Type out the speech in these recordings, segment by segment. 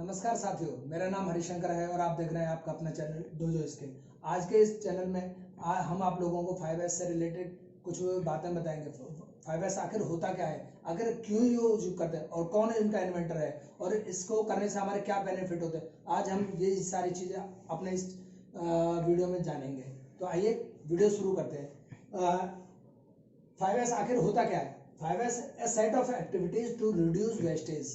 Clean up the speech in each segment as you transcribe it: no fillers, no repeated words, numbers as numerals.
नमस्कार साथियों, मेरा नाम हरिशंकर है और आप देख रहे हैं आपका अपना चैनल डोजो स्किल। आज के इस चैनल में हम आप लोगों को 5S से रिलेटेड कुछ बातें बताएंगे। 5S आखिर होता क्या है, आखिर क्यों यूज करते हैं और कौन इनका इन्वेंटर है और इसको करने से हमारे क्या बेनिफिट होते हैं। आज हम ये सारी चीज़ें अपने इस वीडियो में जानेंगे। तो आइए वीडियो शुरू करते हैं। 5S आखिर होता क्या है। 5S a set of activities to reduce wastage,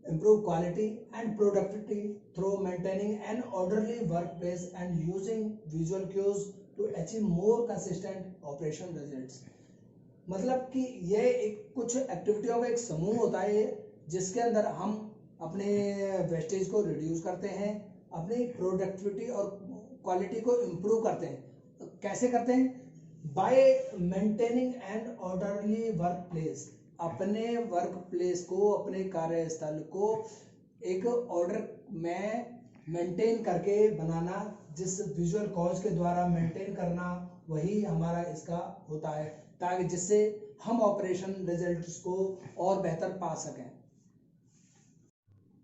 improve quality and productivity through maintaining an orderly workplace and using visual cues to achieve more consistent operation results। मतलब कि ये एक कुछ एक्टिविटियों का एक समूह होता है जिसके अंदर हम अपने वेस्टेज को रिड्यूस करते हैं, अपनी प्रोडक्टिविटी और क्वालिटी को इम्प्रूव करते हैं। कैसे करते हैं? Bye maintaining an orderly work place. अपने वर्क प्लेस को, अपने कार्यस्थल को एक ऑर्डर में मेंटेन करके बनाना, जिस विजुअल कॉज के द्वारा मेंटेन करना, वही हमारा इसका होता है, ताकि जिससे हम ऑपरेशन रिजल्ट्स को और बेहतर पा सकें।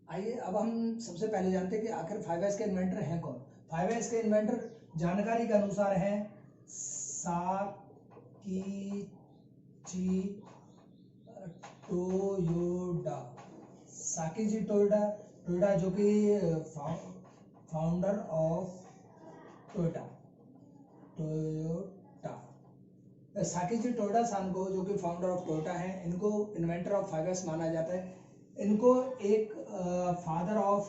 आइए अब हम सबसे पहले जानते हैं कि आखिर 5S के इन्वेंटर हैं कौन। 5S के इन्वेंटर जानकारी के अनुसार हैं साकीजी टोयोडा जो कि फाउंडर ऑफ टोयोटा। साकीजी टोयोडा सान को, जो कि फाउंडर ऑफ टोयोटा हैं, इनको इन्वेंटर ऑफ 5S माना जाता है। इनको एक father of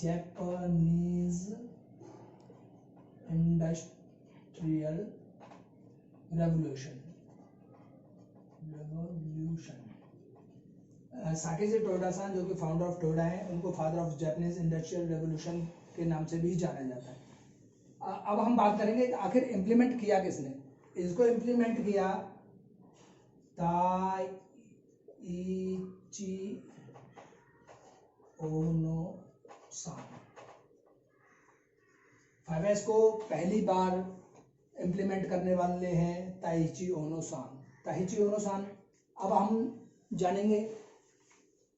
Japanese industrial revolution. Sakichi Toyoda san, जो कि फाउंडर ऑफ टोयोटा है, उनको father of Japanese industrial revolution के नाम से भी जाना जाता है। अब हम बात करेंगे कि आखिर इम्प्लीमेंट किया किसने। इसको इम्प्लीमेंट किया ताइची ओनो सान। 5S को पहली बार इम्प्लीमेंट करने वाले हैं ताइची ओनो सान। अब हम जानेंगे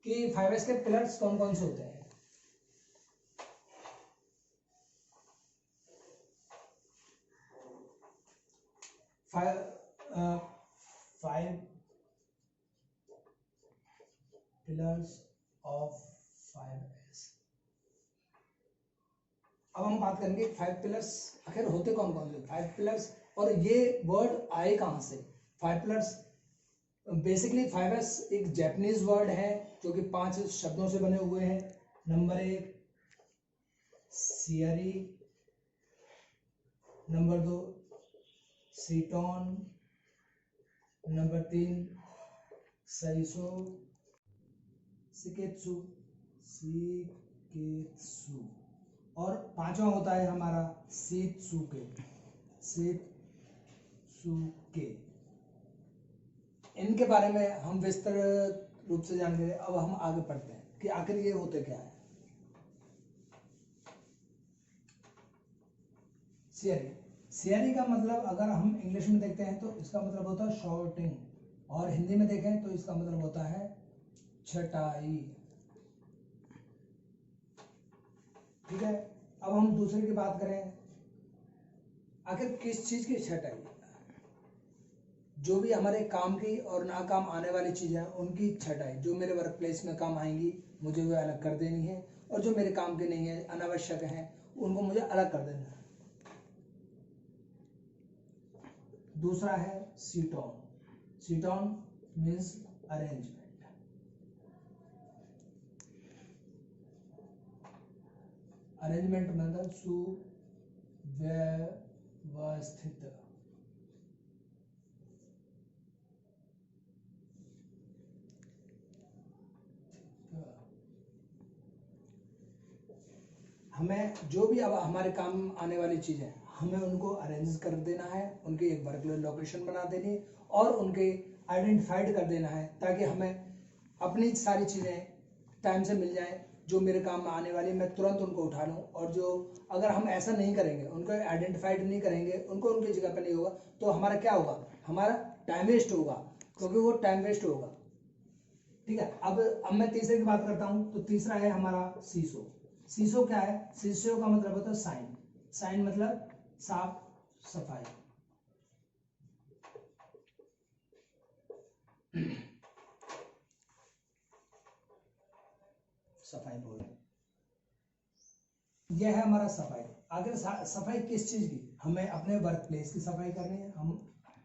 कि 5S के पिलर्स कौन कौन से होते हैं। Five pillars of 5S। अब हम बात करेंगे 5 पिलर्स आखिर होते कौन कौन से। 5 पिलर्स, और ये वर्ड आए कहां से। 5 पिलर्स बेसिकली 5S एक जापानीज वर्ड है जो कि 5 शब्दों से बने हुए हैं। नंबर 1 सियरी, नंबर 2 सीटोन, नंबर 3 सैसो, सिकेत्सु, और पांचवा होता है हमारा सीत्सुके। इनके बारे में हम विस्तृत रूप से जानेंगे। अब हम आगे पढ़ते हैं कि आखिर ये होते क्या है। सियरी का मतलब अगर हम इंग्लिश में देखते हैं तो इसका मतलब होता है शॉर्टिंग, और हिंदी में देखें तो इसका मतलब होता है छटाई। ठीक है। अब हम दूसरे की बात करें, आखिर किस चीज की छटाई। जो भी हमारे काम की और ना काम आने वाली चीजें हैं उनकी छटाई। जो मेरे वर्क प्लेस में काम आएंगी मुझे वो अलग कर देनी है, और जो मेरे काम की नहीं है, अनावश्यक हैं, उनको मुझे अलग कर देना है। दूसरा है सीटोन मीन्स अरेंजमेंट। मतलब सुव्यवस्थित। हमें जो भी अब हमारे काम आने वाली चीजें, हमें उनको अरेंज कर देना है, उनकी एक वर्क लोकेशन बना देनी है और उनके आइडेंटिफाइड कर देना है, ताकि हमें अपनी सारी चीजें टाइम से मिल जाए। जो मेरे काम में आने वाली मैं तुरंत उनको उठा लूँ, और जो अगर हम ऐसा नहीं करेंगे, उनको आइडेंटिफाइड नहीं करेंगे, उनको उनकी जगह पर नहीं होगा, तो हमारा क्या होगा, हमारा टाइम वेस्ट होगा, क्योंकि वो टाइम वेस्ट होगा। ठीक है। अब मैं तीसरे की बात करता हूं, तो तीसरा है हमारा सीसो। सीसो क्या है? सीसो का मतलब होता है साइन। साइन मतलब साफ सफाई। सफाई बोल, यह है हमारा सफाई। अगर सफाई किस चीज की? हमें अपने वर्क प्लेस की सफाई करनी है, हम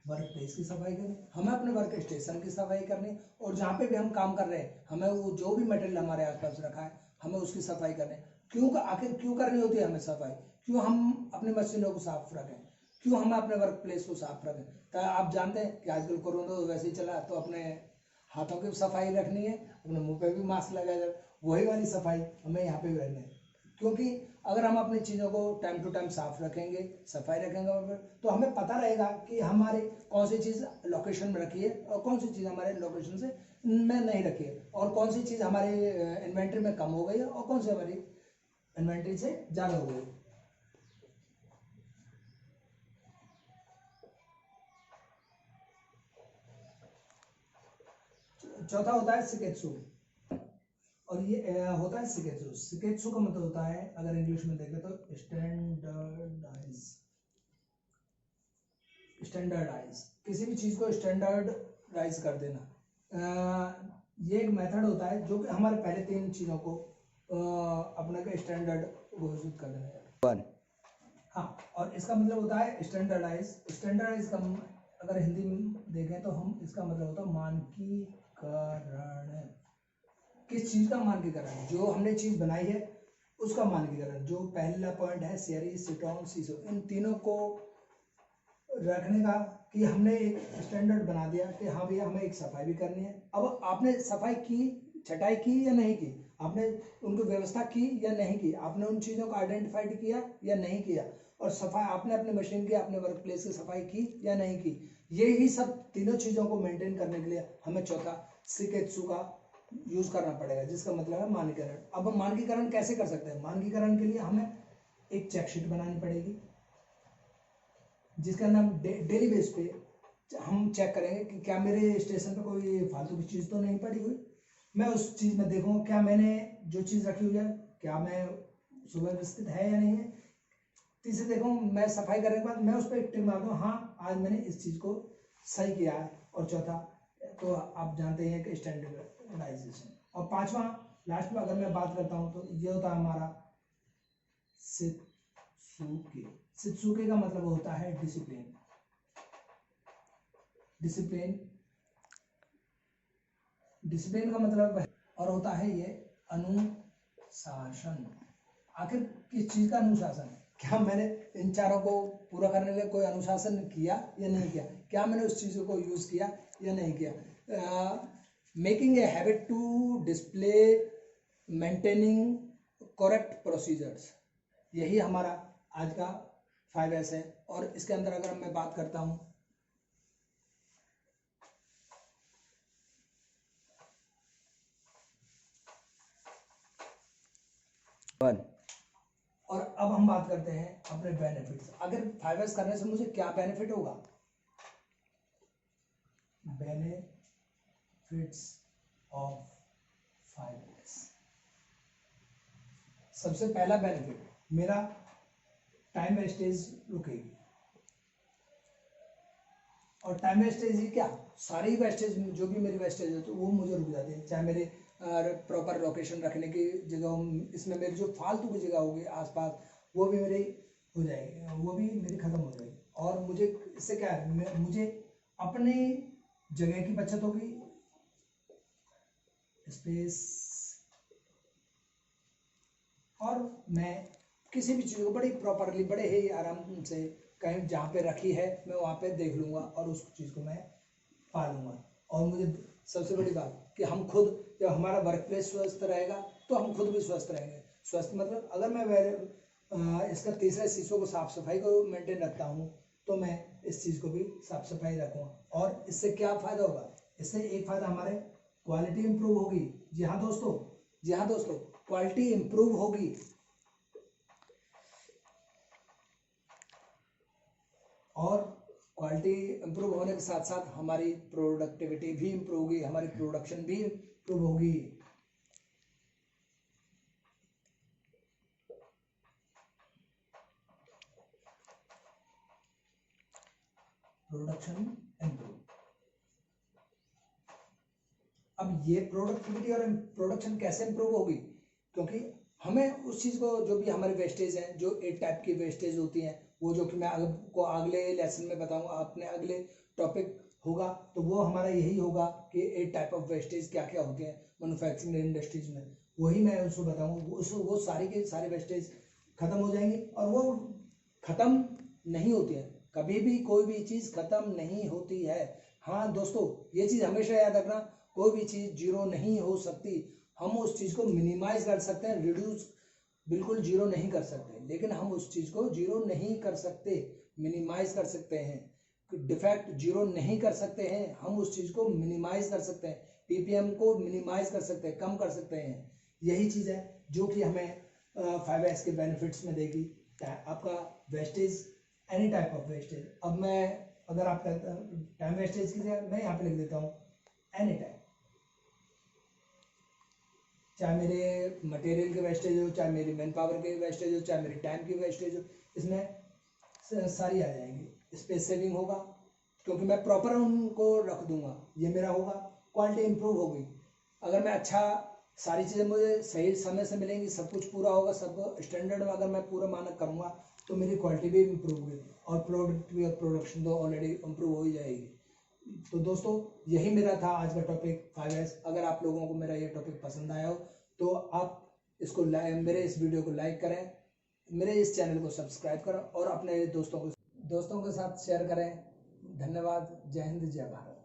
वर्क प्लेस की सफाई करनी है, हमें अपने वर्क स्टेशन की सफाई करनी है, और जहाँ पे भी हम काम कर रहे हैं हमें वो जो भी मटेरियल हमारे आसपास रखा है हमें उसकी सफाई करनी है। क्यों? आखिर क्यों करनी होती है हमें सफाई? क्यों हम अपनी मशीनों को साफ रखें? क्यों हम अपने वर्क प्लेस को साफ रखें? तो आप जानते हैं कि आजकल कोरोना वैसे ही चला, तो अपने हाथों की सफाई रखनी है, अपने मुंह पे भी मास्क लगाया जाए, वही वाली सफाई हमें यहाँ पे भी रखनी है। क्योंकि अगर हम अपनी चीज़ों को टाइम टू टाइम साफ रखेंगे, सफाई रखेंगे, तो हमें पता रहेगा कि हमारी कौन सी चीज़ लोकेशन में रखी है और कौन सी चीज़ हमारे लोकेशन से में नहीं रखी है, और कौन सी चीज़ हमारी इन्वेंट्री में कम हो गई है और कौन सी हमारी इन्वेंट्री से ज़्यादा हो गई। चौथा होता है शिकेत्सु, और ये होता है शिकेत्सु। शिकेत्सु का मतलब होता है, अगर इंग्लिश में देखें तो स्टैंडर्डाइज। स्टैंडर्डाइज, किसी भी चीज को स्टैंडर्डाइज कर देना। ये एक मेथड होता है जो कि हमारे पहले तीन चीजों को अपने का स्टैंडर्ड घोषित कर देना है। हाँ, और इसका मतलब होता है स्टैंडर्डाइज। स्टैंडर्डाइज का अगर हिंदी में देखें तो हम इसका मतलब होता है मानकीकरण। किस चीज का मानकीकरण? जो हमने चीज बनाई है उसका मानकीकरण। जो पहला पॉइंट है शेरी, सिटोन, सीसो, इन तीनों को रखने का, कि हमने एक स्टैंडर्ड बना दिया कि हाँ भैया हमें एक सफाई भी करनी है। अब आपने सफाई की, छटाई की या नहीं की, आपने उनको व्यवस्था की या नहीं की, आपने उन चीज़ों को आइडेंटिफाइड किया या नहीं किया, और सफाई आपने अपने मशीन की, अपने वर्क प्लेस की सफाई की या नहीं की, ये ही सब तीनों चीज़ों को मेंटेन करने के लिए हमें चौथा शिकेत्सु का यूज करना पड़ेगा, जिसका मतलब है मानकीकरण। अब हम मानकीकरण कैसे कर सकते हैं? मानकीकरण के लिए हमें एक चेकशीट बनानी पड़ेगी, जिसके अंदर हम डेली बेस पे हम चेक करेंगे कि क्या मेरे स्टेशन पे कोई फालतू की चीज़ तो नहीं पड़ी हुई। मैं उस चीज़ में देखूंगा क्या मैंने जो चीज़ रखी हुई है क्या मैं सुव्यवस्थित है या नहीं है। तीसरे देखो, मैं सफाई करने के बाद मैं उस पर टिक मार दूँ, हाँ आज मैंने इस चीज़ को सही किया है। और चौथा तो आप जानते हैं कि स्टैंडर्डाइजेशन। और पांचवा लास्ट में अगर मैं बात करता हूँ तो ये होता है हमारा शित्सुके। शित्सुके का मतलब होता है डिसिप्लिन। डिसिप्लिन, डिसिप्लिन का मतलब और होता है ये अनुशासन। आखिर किस चीज का अनुशासन? क्या मैंने इन चारों को पूरा करने के लिए कोई अनुशासन किया या नहीं किया? क्या मैंने उस चीज को यूज किया या नहीं किया? Making a habit to display, maintaining correct procedures, यही हमारा आज का 5S है। और इसके अंदर अगर मैं बात करता हूँ, और अब हम बात करते हैं अपने बेनिफिट्स। अगर 5S करने से मुझे क्या बेनिफिट होगा? Benefits of 5S। सबसे पहला बेनिफिट, मेरा टाइम वेस्टेज रुकेगी। और टाइम वेस्टेज ही क्या, सारी वेस्टेज जो भी मेरी वेस्टेज है तो वो मुझे रुक जाती है। चाहे मेरे प्रॉपर लोकेशन रखने की जगह, इसमें मेरी जो फालतू की जगह होगी आसपास वो भी मेरी हो जाएगी, वो भी मेरी खत्म हो जाएगी। और मुझे इससे क्या है, मुझे अपनी जगह की बचत होगी, स्पेस, और मैं किसी भी चीज़ को बड़ी प्रॉपरली, बड़े ही आराम से कहीं जहाँ पे रखी है मैं वहाँ पे देख लूँगा और उस चीज़ को मैं पा लूँगा। और मुझे सबसे बड़ी बात कि हम खुद, जब हमारा वर्क प्लेस स्वस्थ रहेगा तो हम खुद भी स्वस्थ रहेंगे। स्वस्थ मतलब अगर मैं इसका तीसरे शीशों को, साफ सफाई को मेंटेन रखता हूँ तो मैं इस चीज़ को भी साफ सफाई रखूँगा। और इससे क्या फ़ायदा होगा? इससे एक फ़ायदा, हमारे क्वालिटी इंप्रूव होगी। जी हाँ दोस्तों, जी हाँ दोस्तों, क्वालिटी इंप्रूव होगी। और क्वालिटी इंप्रूव होने के साथ साथ हमारी प्रोडक्टिविटी भी इंप्रूव होगी, हमारी प्रोडक्शन भी इम्प्रूव होगी। Production improve. अब ये प्रोडक्टिविटी और प्रोडक्शन कैसे इम्प्रूव होगी, क्योंकि हमें उस चीज़ को, जो भी हमारे वेस्टेज हैं, जो 8 टाइप की वेस्टेज होती हैं, वो जो कि मैं आपको अगले लेसन में बताऊंगा, अपने अगले टॉपिक होगा तो वो हमारा यही होगा कि 8 टाइप ऑफ वेस्टेज क्या क्या होते हैं मैन्युफैक्चरिंग इंडस्ट्रीज में, वही मैं उसको बताऊंगा। वो सारी के सारे वेस्टेज खत्म हो जाएंगी, और वो खत्म नहीं होती है, कभी भी कोई भी चीज़ खत्म नहीं होती है। हाँ दोस्तों, ये चीज़ हमेशा याद रखना, कोई भी चीज़ जीरो नहीं हो सकती। हम उस चीज़ को मिनिमाइज कर सकते हैं, रिड्यूस बिल्कुल जीरो नहीं कर सकते, लेकिन हम उस चीज़ को जीरो नहीं कर सकते, मिनिमाइज कर सकते हैं। डिफेक्ट जीरो नहीं कर सकते हैं, हम उस चीज़ को मिनिमाइज कर सकते हैं, पीपीएम को मिनिमाइज कर सकते हैं, कम कर सकते हैं। यही चीज़ है जो कि हमें 5S के बेनिफिट्स में देगी। आपका wastage, any type of wastage, अब मैं अगर आप टाइम वेस्टेज की जगह मैं यहाँ पे लिख देता हूँ एनी टाइम, चाहे मेरे मटेरियल के वेस्टेज हो, चाहे मेरी मैन पावर के वेस्टेज हो, चाहे मेरी टाइम की वेस्टेज हो, इसमें सारी आ जाएंगी। स्पेस सेविंग होगा क्योंकि मैं प्रॉपर उनको रख दूंगा, ये मेरा होगा। क्वालिटी इंप्रूव होगी, अगर मैं अच्छा, सारी चीज़ें मुझे सही समय से मिलेंगी, सब कुछ पूरा होगा, सब स्टैंडर्ड में अगर मैं पूरा मानक करूँगा तो मेरी क्वालिटी भी इम्प्रूव होगी, और प्रोडक्टिविटी और प्रोडक्शन तो ऑलरेडी इम्प्रूव हो ही जाएगी। तो दोस्तों, यही मेरा था आज का टॉपिक 5S। अगर आप लोगों को मेरा ये टॉपिक पसंद आया हो तो आप इसको मेरे इस वीडियो को लाइक करें, मेरे इस चैनल को सब्सक्राइब करें, और अपने दोस्तों के साथ शेयर करें। धन्यवाद। जय हिंद, जय भारत।